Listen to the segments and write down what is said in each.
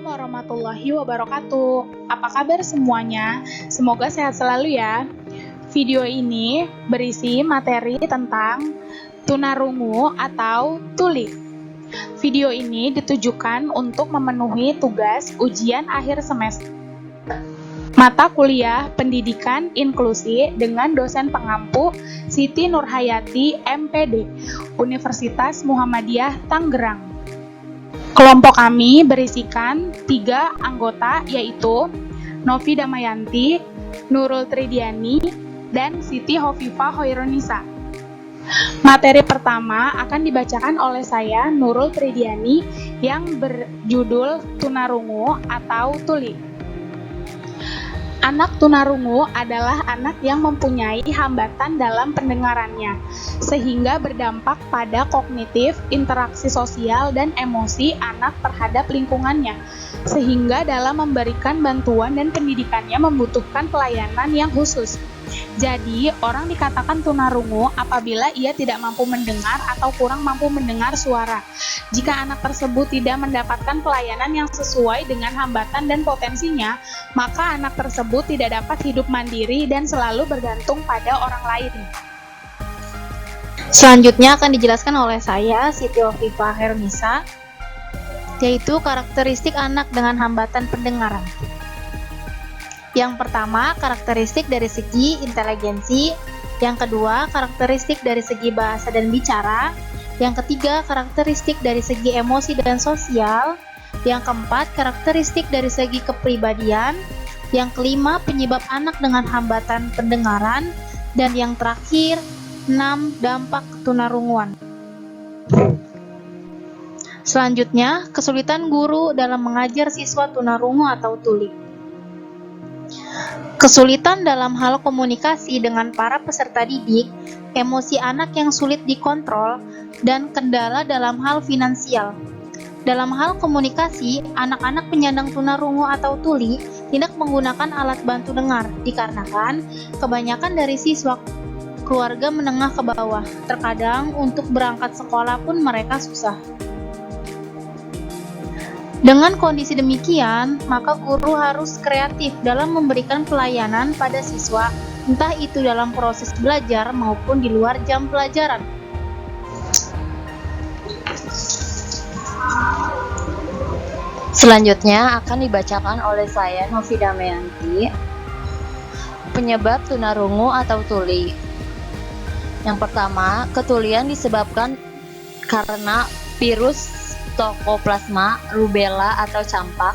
Warahmatullahi Wabarakatuh. Apa kabar semuanya? Semoga sehat selalu ya. Video ini berisi materi tentang tunarungu atau tuli. Video ini ditujukan untuk memenuhi tugas ujian akhir semester mata kuliah Pendidikan Inklusi dengan dosen pengampu Siti Nurhayati, MPD, Universitas Muhammadiyah Tangerang. Kelompok kami berisikan 3 anggota, yaitu Novi Damayanti, Nurul Tridiani, dan Siti Hovifah Hoirunisa. Materi pertama akan dibacakan oleh saya, Nurul Tridiani, yang berjudul Tunarungu atau Tuli. Anak tunarungu adalah anak yang mempunyai hambatan dalam pendengarannya, sehingga berdampak pada kognitif, interaksi sosial, dan emosi anak terhadap lingkungannya, sehingga dalam memberikan bantuan dan pendidikannya membutuhkan pelayanan yang khusus. Jadi, orang dikatakan tunarungu apabila ia tidak mampu mendengar atau kurang mampu mendengar suara. Jika anak tersebut tidak mendapatkan pelayanan yang sesuai dengan hambatan dan potensinya, maka anak tersebut tidak dapat hidup mandiri dan selalu bergantung pada orang lain. Selanjutnya akan dijelaskan oleh saya, Siti Hovifah Hoirunisa, yaitu karakteristik anak dengan hambatan pendengaran. Yang pertama, karakteristik dari segi inteligensi. Yang kedua, karakteristik dari segi bahasa dan bicara. Yang ketiga, karakteristik dari segi emosi dan sosial. Yang keempat, karakteristik dari segi kepribadian. Yang kelima, penyebab anak dengan hambatan pendengaran. Dan yang terakhir, 6, dampak ketunarunguan. Selanjutnya, kesulitan guru dalam mengajar siswa tunarungu atau tuli. Kesulitan dalam hal komunikasi dengan para peserta didik, emosi anak yang sulit dikontrol, dan kendala dalam hal finansial. Dalam hal komunikasi, anak-anak penyandang tunarungu atau tuli tidak menggunakan alat bantu dengar, dikarenakan kebanyakan dari siswa keluarga menengah ke bawah. Terkadang untuk berangkat sekolah pun mereka susah. Dengan kondisi demikian, maka guru harus kreatif dalam memberikan pelayanan pada siswa, entah itu dalam proses belajar maupun di luar jam pelajaran. Selanjutnya akan dibacakan oleh saya, Novi Damayanti, penyebab tunarungu atau tuli. Yang pertama, ketulian disebabkan karena virus Tokoplasma, rubella atau campak,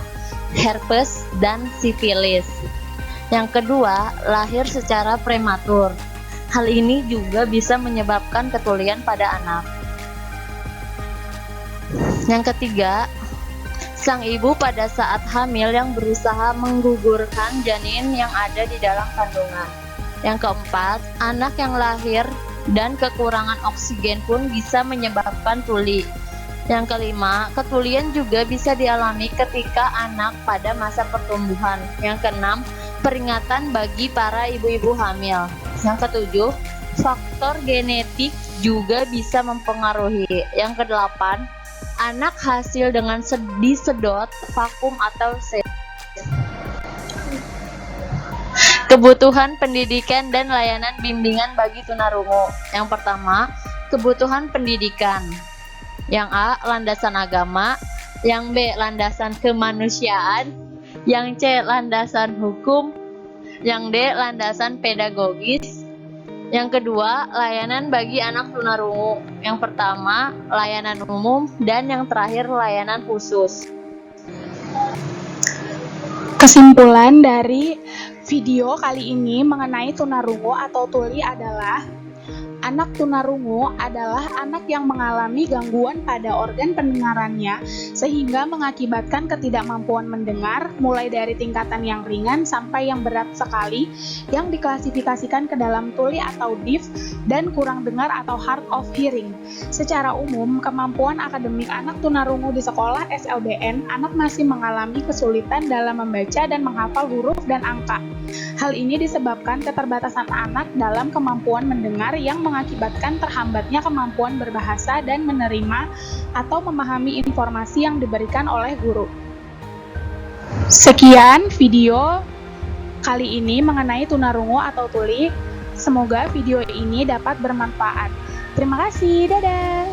herpes, dan sifilis. Yang kedua, lahir secara prematur. Hal ini juga bisa menyebabkan ketulian pada anak. Yang ketiga, sang ibu pada saat hamil yang berusaha menggugurkan janin yang ada di dalam kandungan. Yang keempat, anak yang lahir dan kekurangan oksigen pun bisa menyebabkan tuli. Yang kelima, ketulian juga bisa dialami ketika anak pada masa pertumbuhan. Yang keenam, peringatan bagi para ibu-ibu hamil. Yang ketujuh, faktor genetik juga bisa mempengaruhi. Yang kedelapan, anak hasil dengan disedot, vakum atau kebutuhan pendidikan dan layanan bimbingan bagi tunarungu. Yang pertama, kebutuhan pendidikan. Yang A, landasan agama. Yang B, landasan kemanusiaan. Yang C, landasan hukum. Yang D, landasan pedagogis. Yang kedua, layanan bagi anak tunarungu. Yang pertama, layanan umum. Dan yang terakhir, layanan khusus. Kesimpulan dari video kali ini mengenai tunarungu atau tuli adalah anak tunarungu adalah anak yang mengalami gangguan pada organ pendengarannya sehingga mengakibatkan ketidakmampuan mendengar mulai dari tingkatan yang ringan sampai yang berat sekali yang diklasifikasikan ke dalam tuli atau deaf dan kurang dengar atau hard of hearing. Secara umum, kemampuan akademik anak tunarungu di sekolah SLBN, anak masih mengalami kesulitan dalam membaca dan menghafal huruf dan angka. Hal ini disebabkan keterbatasan anak dalam kemampuan mendengar yang mengakibatkan terhambatnya kemampuan berbahasa dan menerima atau memahami informasi yang diberikan oleh guru. Sekian video kali ini mengenai tunarungu atau tuli. Semoga video ini dapat bermanfaat. Terima kasih, dadah!